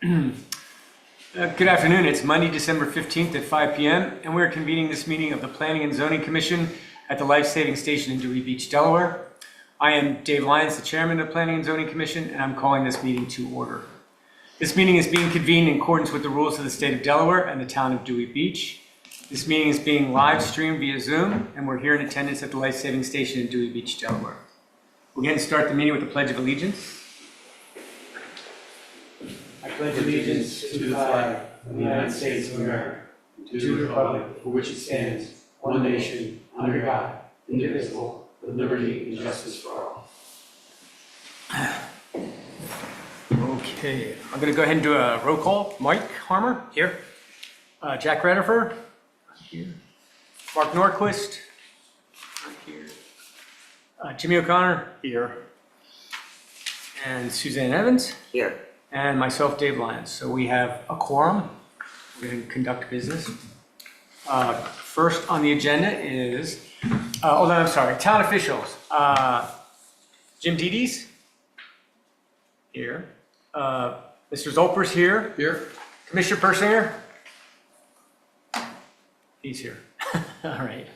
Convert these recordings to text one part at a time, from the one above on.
Good afternoon. It's Monday, December 15th at 5 p.m. and we're convening this meeting of the Planning and Zoning Commission at the Life Saving Station in Dewey Beach, Delaware. I am Dave Lyons, the chairman of the Planning and Zoning Commission, and I'm calling this meeting to order. This meeting is being convened in accordance with the rules of the state of Delaware and the town of Dewey Beach. This meeting is being live streamed via Zoom, and we're here in attendance at the Life Saving Station in Dewey Beach, Delaware. We're going to start the meeting with the Pledge of Allegiance. I pledge allegiance to the flag of the United States of America, and to the republic for which it stands, one nation, under God, indivisible, with liberty and justice for all. Okay, I'm going to go ahead and do a roll call. Mike Harmer, here. Jack Redifer, here. Mark Norquist, here. Jimmy O'Connor, here. And Suzanne Evans, Here. and myself, Dave Lyons. So we have a quorum. We're going to conduct business. First on the agenda is, I'm sorry, town officials. Jim Dedes, here. Mr. Zolper's here. Here. Commissioner Persinger, he's here. All right.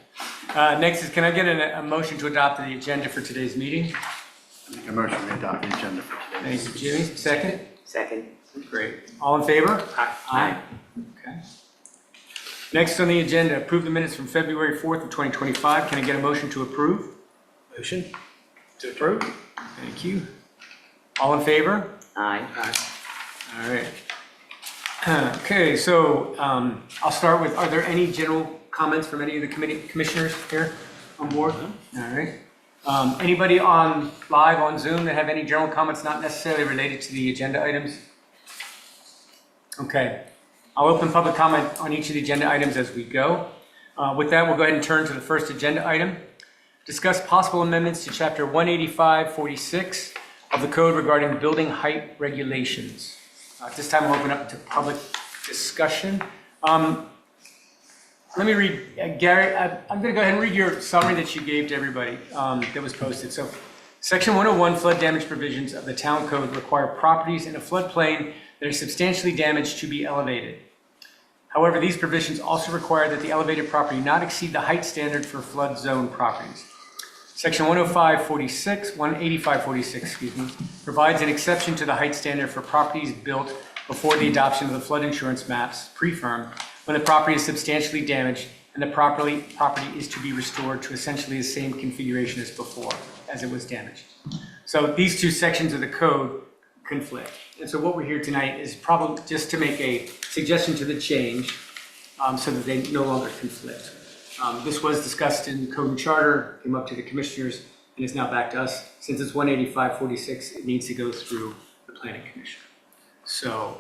Next is, can I get a motion to adopt the agenda for today's meeting? Make a motion to adopt the agenda for today. Thank you, Jimmy. Second? Second. Great. All in favor? Aye. Okay. Next on the agenda, approve the minutes from February 4th of 2025. Can I get a motion to approve? Motion to approve. Thank you. All in favor? Aye. All right. Okay, so I'll start with, are there any general comments from any of the commissioners here on board? All right. Anybody on live on Zoom that have any general comments not necessarily related to the agenda items? Okay. I'll open public comment on each of the agenda items as we go. With that, we'll go ahead and turn to the first agenda item. Discuss possible amendments to Chapter 185-46 of the Code regarding building height regulations. At this time, we'll open up to public discussion. Let me read, Gary, I'm going to go ahead and read your summary that you gave to everybody that was posted. So, Section 101 flood damage provisions of the town code require properties in a floodplain that are substantially damaged to be elevated. However, these provisions also require that the elevated property not exceed the height standard for flood zone properties. Section 185-46, provides an exception to the height standard for properties built before the adoption of the flood insurance maps, pre-firm, when the property is substantially damaged and the property is to be restored to essentially the same configuration as before, as it was damaged. So these two sections of the code conflict. And so what we're here tonight is probably just to make a suggestion to the change so that they no longer conflict. This was discussed in Code and Charter, came up to the commissioners, and is now back to us. Since it's 185-46, it needs to go through the Planning Commission. So,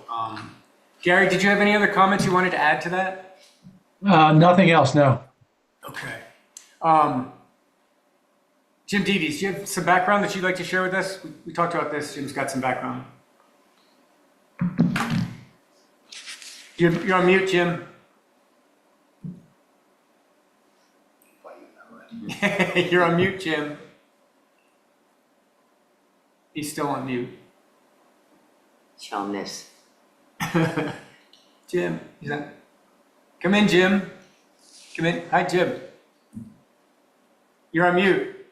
Gary, did you have any other comments you wanted to add to that? Nothing else, no. Okay. Jim Dedes, do you have some background that you'd like to share with us? We talked about this. Jim's got some background. You're on mute, Jim. You're on mute, Jim. He's still on mute. Shall miss. Jim, he's on. Come in, Jim. Come in. Hi, Jim. You're on mute.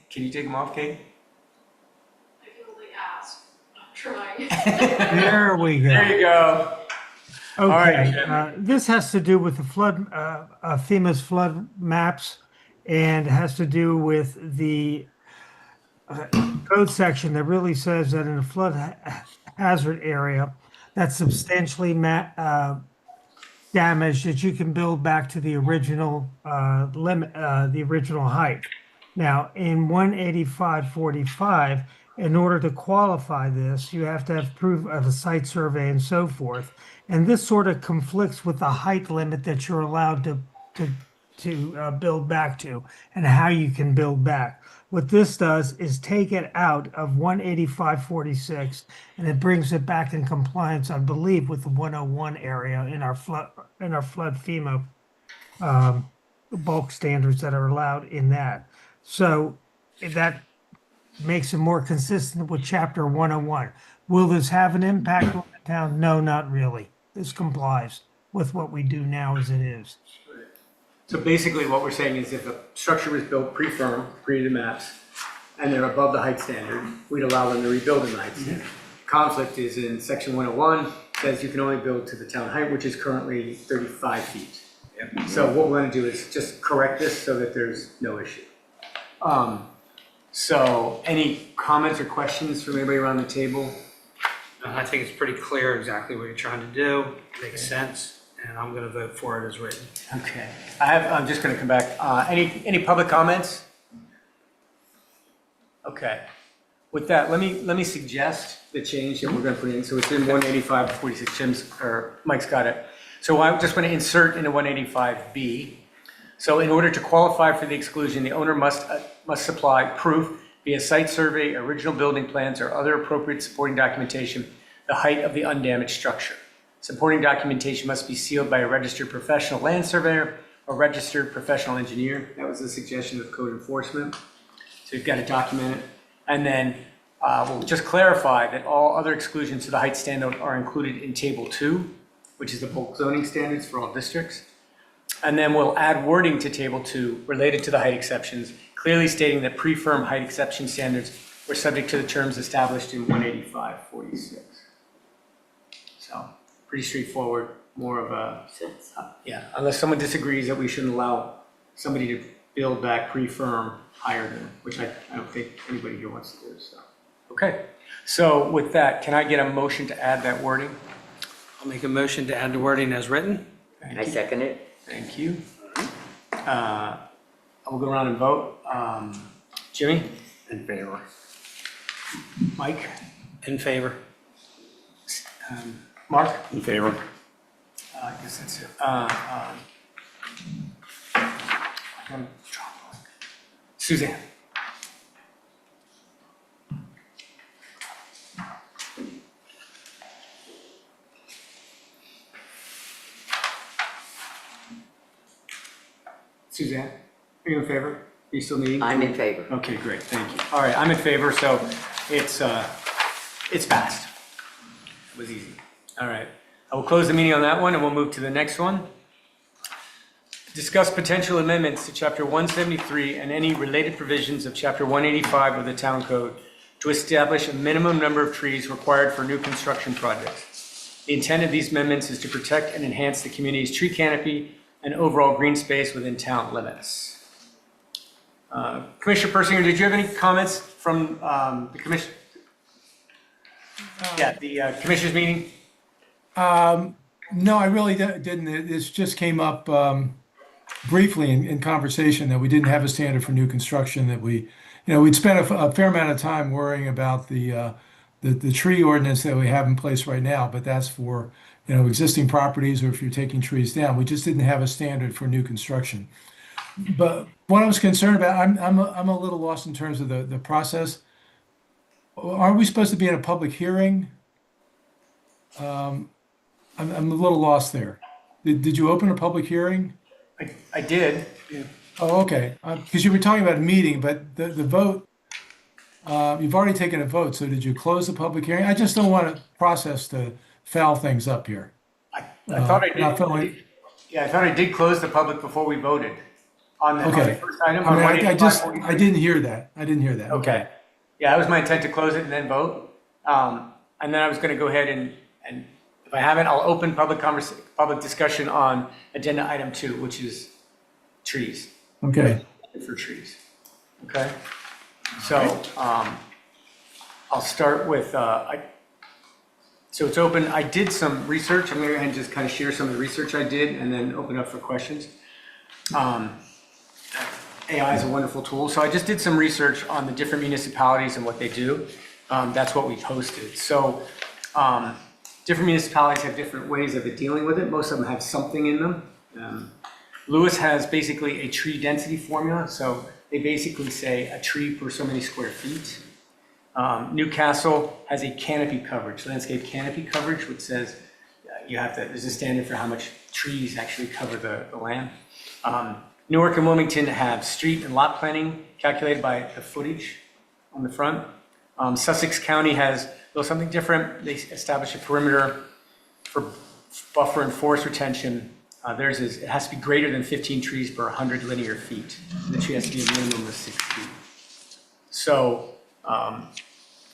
Can you take him off, Kate? I can only ask. I'm trying. There we go. There you go. Okay, right, this has to do with the flood, FEMA's flood maps, and has to do with the code section that really says that in a flood hazard area that's substantially damaged, that you can build back to the original limit, the original height. Now, in 185-45, in order to qualify this, you have to have proof of a site survey and so forth. And this sort of conflicts with the height limit that you're allowed to build back to and how you can build back. What this does is take it out of 185-46 and it brings it back in compliance, I believe, with the 101 area in our flood FEMA bulk standards that are allowed in that. So that makes it more consistent with chapter 101. Will this have an impact on the town? No, not really. This complies with what we do now as it is. So basically what we're saying is if a structure was built pre-firm, pre the maps, and they're above the height standard, we'd allow them to rebuild in the height standard. Conflict is in section 101, says you can only build to the town height, which is currently 35 feet. So what we're gonna do is just correct this so that there's no issue. So any comments or questions from anybody around the table? I think it's pretty clear exactly what you're trying to do, makes sense, and I'm gonna vote for it as written. Okay, I'm just gonna come back. Any public comments? Okay, with that, let me suggest the change that we're gonna put in. So it's in 185-46, Mike's got it. So I'm just gonna insert into 185B. So in order to qualify for the exclusion, the owner must supply proof via site survey, original building plans, or other appropriate supporting documentation, the height of the undamaged structure. Supporting documentation must be sealed by a registered professional land surveyor or registered professional engineer. That was the suggestion of code enforcement. So you've got to document it. And then we'll just clarify that all other exclusions to the height standard are included in table 2, which is the bulk zoning standards for all districts. And then we'll add wording to table 2 related to the height exceptions, clearly stating that pre-firm height exception standards were subject to the terms established in 185-46. So pretty straightforward, more of a, yeah, unless someone disagrees that we shouldn't allow somebody to build back pre-firm higher than, which I don't think anybody here wants to do, so. Okay, so with that, can I get a motion to add that wording? I'll make a motion to add the wording as written. I second it. Thank you. We'll go around and vote. Jimmy? In favor. Mike? In favor. Mark? In favor. I guess that's it. Suzanne? Suzanne, are you in favor? Are you still needing? I'm in favor. Okay, great, thank you. All right, I'm in favor, so it's passed. It was easy. All right, I will close the meeting on that one and we'll move to the next one. Discuss potential amendments to chapter 173 and any related provisions of chapter 185 of the town code to establish a minimum number of trees required for new construction projects. The intent of these amendments is to protect and enhance the community's tree canopy and overall green space within town limits. Commissioner Persinger, did you have any comments from the commission? The commissioners meeting? No, I really didn't. This just came up briefly in conversation that we didn't have a standard for new construction, that we'd spent a fair amount of time worrying about the tree ordinance that we have in place right now, but that's for existing properties or if you're taking trees down. We just didn't have a standard for new construction. But what I was concerned about, I'm a little lost in terms of the process. Are we supposed to be in a public hearing? I'm a little lost there. Did you open a public hearing? I did. Oh, okay. Because you were talking about a meeting, but the vote, you've already taken a vote. So did you close the public hearing? I just don't want a process to foul things up here. I thought I did. not feeling- Yeah, I thought I did close the public before we voted on the Okay. first item. I mean, on I 185-43. didn't hear that. Okay. Yeah, that was my intent to close it and then vote. And then I was going to go ahead and if I haven't, I'll open public discussion on agenda item 2, which is trees. Okay. For trees. Okay. So I'll start with, so it's open. I did some research. I'm going to go ahead and just kind of share some of the research I did and then open up for questions. AI is a wonderful tool. So I just did some research on the different municipalities and what they do. That's what we posted. So different municipalities have different ways of dealing with it. Most of them have something in them. Lewis has basically a tree density formula. So they basically say a tree per so many square feet. Newcastle has a canopy coverage, landscape canopy coverage, which says there's a standard for how much trees actually cover the land. Newark and Wilmington have street and lot planning calculated by the footage on the front. Sussex County has a little something different. They establish a perimeter for buffer and forest retention. Theirs is, it has to be greater than 15 trees per 100 linear feet. The tree has to be a minimum of 6 feet. So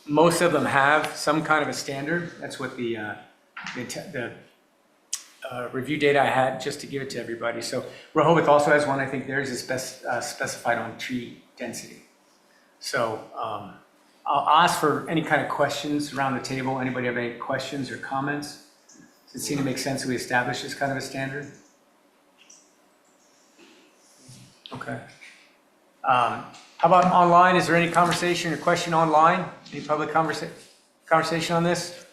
most of them have some kind of a standard. That's what the review data I had, just to give it to everybody. So Rehoboth also has one. I think theirs is specified on tree density. So I'll ask for any kind of questions around the table. Anybody have any questions or comments? Does it seem to make sense that we establish this kind of a standard? Okay. How about online? Is there any conversation or question online? Any public conversation on this?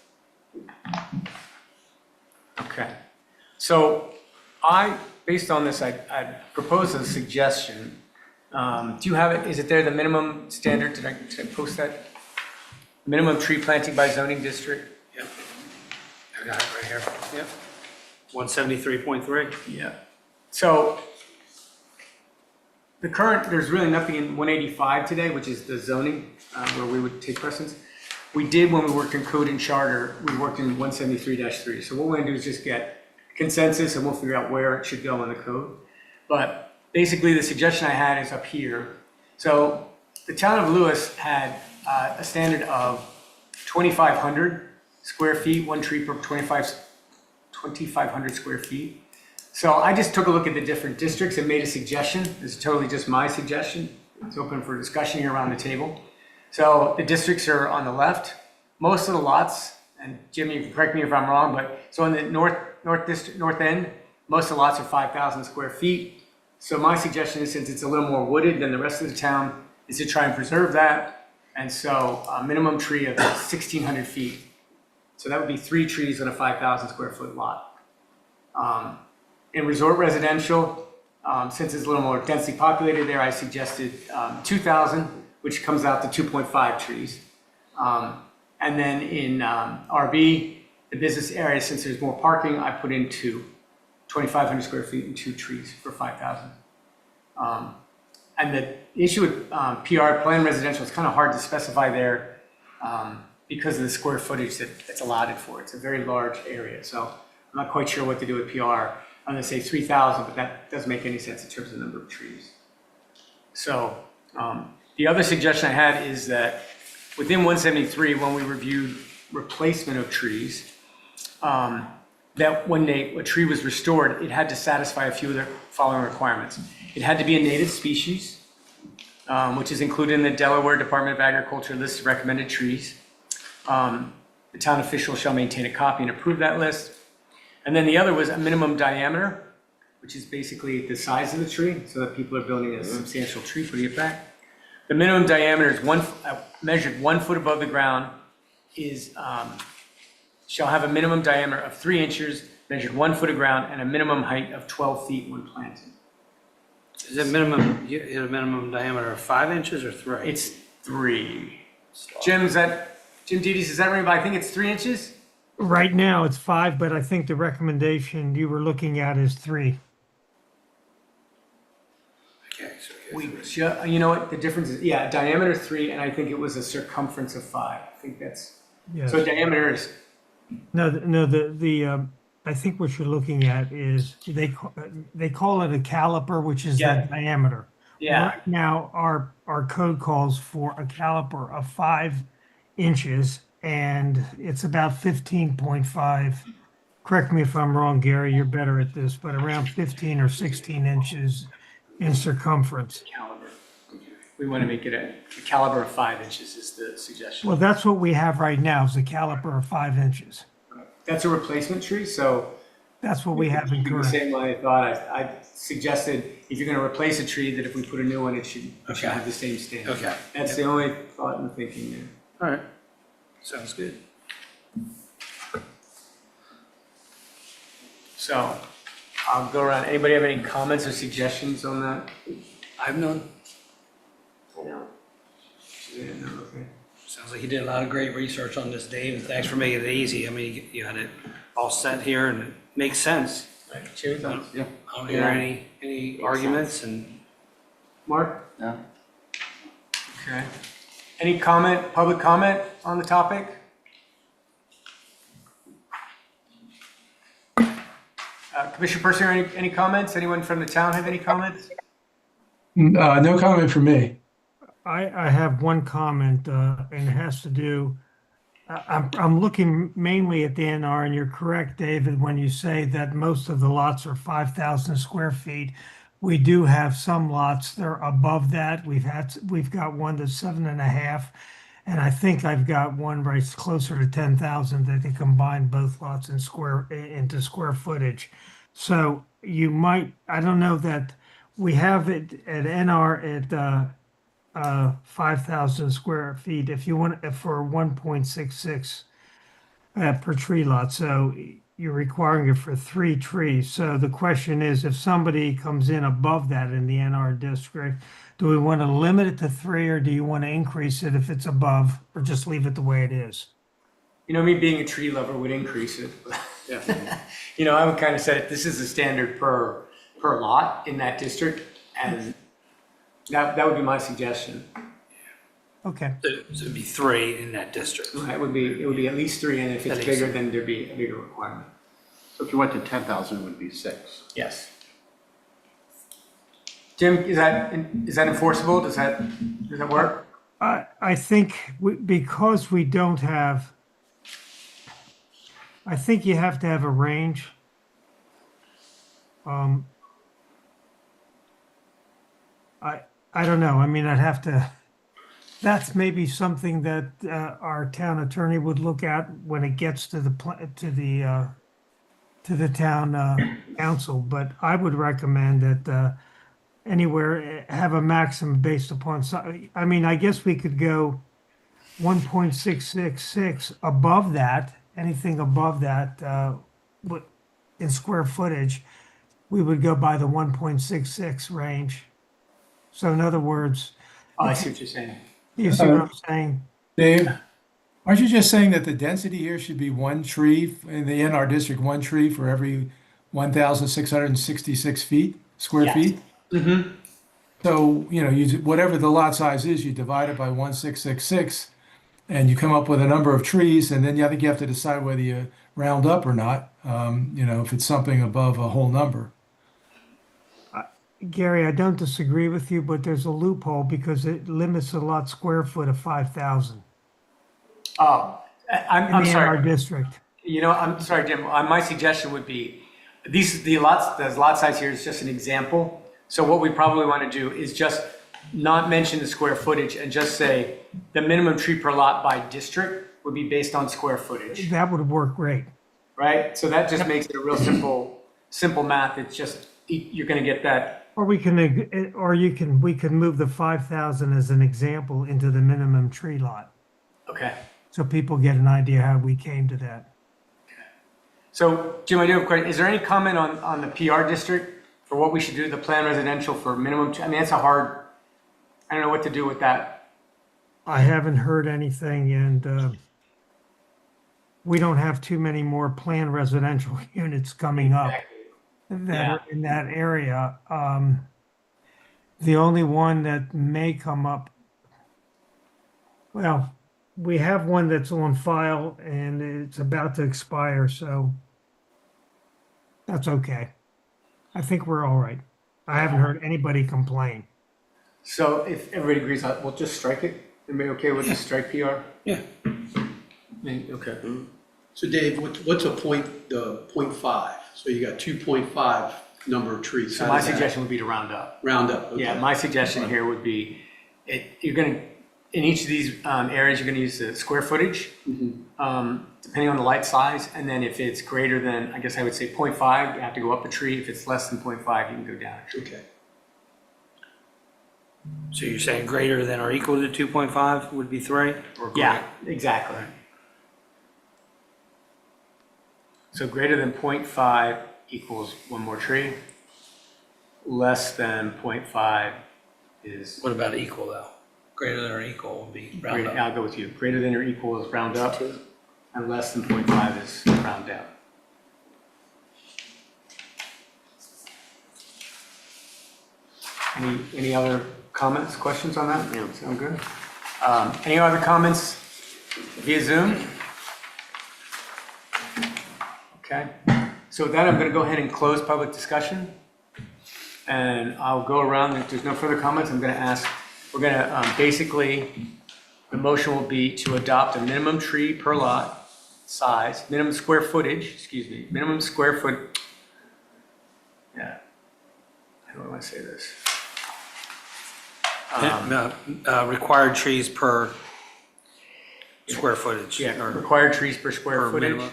Okay. So based on this, I propose a suggestion. Do you have it? Is it there, the minimum standard? Did I post that? Minimum tree planting by zoning district? Yep. I got it right here. Yep. 173.3. Yeah. So there's really nothing in 185 today, which is the zoning, where we would take precedence. We did, when we worked in code and charter, we worked in 173-3. So what we're gonna do is just get consensus and we'll figure out where it should go in the code. But basically the suggestion I had is up here. So the town of Lewis had a standard of 2,500 square feet, one tree per 2,500 square feet. So I just took a look at the different districts and made a suggestion. This is totally just my suggestion. It's open for discussion here around the table. So the districts are on the left. Most of the lots, and Jim, you can correct me if I'm wrong, but so in the north end, most of the lots are 5,000 square feet. So my suggestion is, since it's a little more wooded than the rest of the town, is to try and preserve that. And so a minimum tree of 1,600 feet. So that would be 3 trees on a 5,000 square foot lot. In resort residential, since it's a little more densely populated there, I suggested 2,000, which comes out to 2.5 trees. And then in RB, the business area, since there's more parking, I put in 2,500 square feet and 2 trees for 5,000. And the issue with PR, planned residential, is kind of hard to specify there because of the square footage that's allotted for it. It's a very large area, so I'm not quite sure what to do with PR. I'm gonna say 3,000, but that doesn't make any sense in terms of the number of trees. So the other suggestion I had is that within 173, when we reviewed replacement of trees, that when a tree was restored, it had to satisfy a few of the following requirements. It had to be a native species, which is included in the Delaware Department of Agriculture list of recommended trees. The town official shall maintain a copy and approve that list. And then the other was a minimum diameter, which is basically the size of the tree, so that people are building a substantial tree, putting it back. The minimum diameter is measured 1 foot above the ground, shall have a minimum diameter of 3 inches, measured 1 foot of ground, and a minimum height of 12 feet when planted. Is it minimum, you hit a minimum diameter of 5 inches or 3? It's 3. Jim Dedes, is that right? I think it's 3 inches? Right now it's 5, but I think the recommendation you were looking at is 3. Okay, so You know what, the difference is, yeah, diameter 3, and I think it was a circumference of 5. I think that's, Yes. so diameter is, I think what you're looking at is they call it a caliper, which is Yeah. the diameter. yeah, Right now, our code calls for a caliper of 5 inches, and it's about 15.5. Correct me if I'm wrong, Gary, you're better at this, but around 15 or 16 inches in circumference. caliber. We want to make it a caliber of 5 inches is the suggestion. Well, that's what we have right now, is a caliper of 5 inches. That's a replacement tree, so That's what we have in the current. same way I thought, I suggested if you're going to replace a tree, that if we put a new one, it should have the same standard. Okay. That's the only thought and thinking there. all right, sounds good. So I'll go around. Anybody have any comments or suggestions on that? I have none. No. Suzanne, no, okay. Sounds like you did a lot of great research on this, Dave, and thanks for making it easy. I mean, you had it all set here and it makes sense. Right, Cheers. I don't hear any arguments and Mark? No. Okay. Any comment, public comment on the topic? Commissioner Persinger, any comments? Anyone from the town have any comments? No comment from me. I have one comment, and it has to do, I'm looking mainly at the NR, and you're correct, David, when you say that most of the lots are 5,000 square feet. We do have some lots that are above that. We've got one that's 7.5, and I think I've got one right closer to 10,000 that they combine both lots into square footage. So you might, I don't know that we have it at NR at 5,000 square feet if you want for 1.66 per tree lot. So you're requiring it for 3 trees. So the question is, if somebody comes in above that in the NR district, do we want to limit it to 3, or do you want to increase it if it's above, or just leave it the way it is? You know, me being a tree lover would increase it. You know, I would kind of say this is a standard per lot in that district, and that would be my suggestion. Okay. So it'd be 3 in that district. It would be at least 3, and if it's That bigger, makes then there'd be a bigger requirement. So if you went to 10,000, it would be 6. Yes. Jim, is that enforceable? Does that work? I think because we don't have, I think you have to have a range. I don't know. I mean, I'd have to, that's maybe something that our town attorney would look at when it gets to the town council. But I would recommend that anywhere have a maximum based upon, I mean, I guess we could go 1.666 above that, anything above that in square footage, we would go by the 1.66 range. So in other words, Oh, I see what you're saying. you see what I'm saying? Dave, aren't you just saying that the density here should be 1 tree in the NR district, 1 tree for every 1,666 square Yes. feet? Mm-hmm. So, you know, whatever the lot size is, you divide it by 1,666, and you come up with a number of trees, and then I think you have to decide whether you round up or not, you know, if it's something above a whole number. Gary, I don't disagree with you, but there's a loophole because it limits the lot square foot of 5,000 Oh, I'm in our sorry. district. You know, I'm sorry, Jim. My suggestion would be the lot size here is just an example. So what we probably want to do is just not mention the square footage and just say the minimum tree per lot by district would be based on square footage, That would work great. right? So that just makes it a real simple math. It's just, you're going to get that. Or we can move the 5,000 as an example into the minimum tree lot. Okay. So people get an idea how we came to that. So Jim, I do have a question. Is there any comment on the PR district for what we should do, the plan residential for minimum? I mean, I don't know what to do with that. I haven't heard anything, and we don't have too many more planned residential units coming up that are in that area. The only one that may come up, well, we have one that's on file and it's about to expire, so that's okay. I think we're all right. I haven't heard anybody complain. So if everybody agrees, we'll just strike it. Everybody okay with just strike PR? Yeah. Okay. So Dave, what's the 0.5? So you got 2.5 number of trees. So How my does that suggestion would be to round up. Round up, okay. Yeah, my suggestion here would be, you're gonna, in each of these areas, you're gonna use the square footage, depending on the light size, and then if it's greater than, I guess I would say 0.5, you have to go up a tree. If it's less than 0.5, you can go down a tree. Okay. So you're saying greater than or equal to 2.5 would be 3? Or Yeah, exactly. So greater than 0.5 equals 1 more tree. Less than 0.5 is, What about equal though? Greater than or equal would be round greater, up. I'll go with you. Greater than or equal is round up, and less than 0.5 is round down. Any other comments, questions on that? Sound good? Any other comments via Zoom? Okay, so with that, I'm going to go ahead and close public discussion. And I'll go around, if there's no further comments, I'm going to ask, we're going to basically, the motion will be to adopt a minimum tree per lot size, minimum square footage, excuse me, minimum square foot, yeah, how do I want to say this? Required trees per square footage. Yeah, or required trees per square per footage.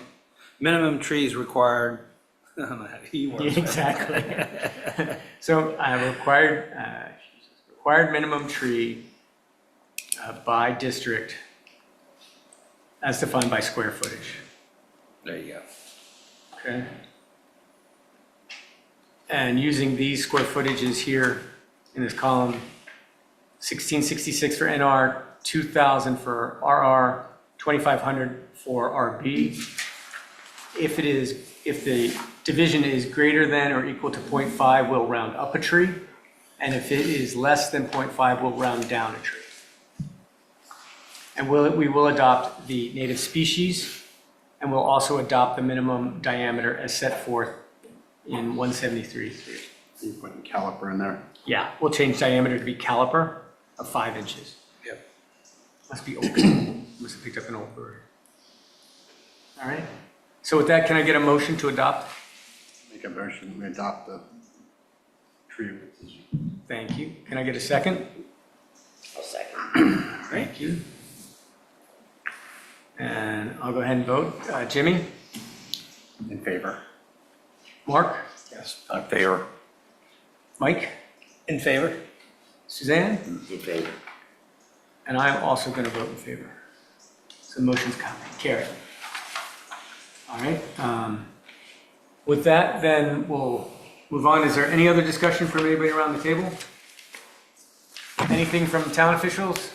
minimum trees required, I don't know how he works. Yeah, exactly. So required minimum tree by district as defined by square footage. There you go. Okay. And using these square footages here in this column, 1666 for NR, 2000 for RR, 2500 for RB. If the division is greater than or equal to 0.5, we'll round up a tree. And if it is less than 0.5, we'll round down a tree. And we will adopt the native species, and we'll also adopt the minimum diameter as set forth in 173.3. You putting caliper in there? Yeah, we'll change diameter to be caliper of 5 inches. Yep. Must be old. Must have picked up an old bird. All right. So with that, can I get a motion to adopt? Make a motion, we adopt the tree. Thank you. Can I get a second? I'll second. Thank you. And I'll go ahead and vote. Jimmy? In favor. Mark? Yes. In favor. Mike? In favor? Suzanne? In favor. And I'm also going to vote in favor. So the motion's carried. All right. With that, then we'll move on. Is there any other discussion from anybody around the table? Anything from town officials?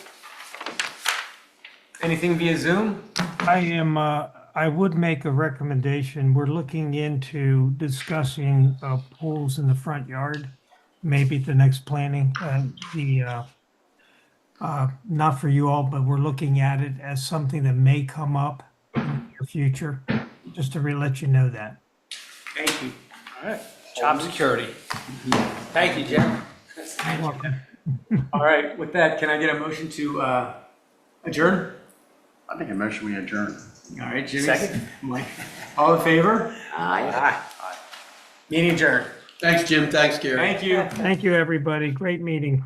Anything via Zoom? I would make a recommendation. We're looking into discussing pools in the front yard, maybe at the next planning. Not for you all, but we're looking at it as something that may come up in the future, just to let you know that. Thank you. All right. Job security. Thank you, Jim. All right, with that, can I get a motion to adjourn? I make a motion, we adjourn. All right, Jimmy. Second. Mike. All in favor? Aye. Meeting adjourned. Thanks, Jim. Thanks, Gary. Thank you. Thank you, everybody. Great meeting.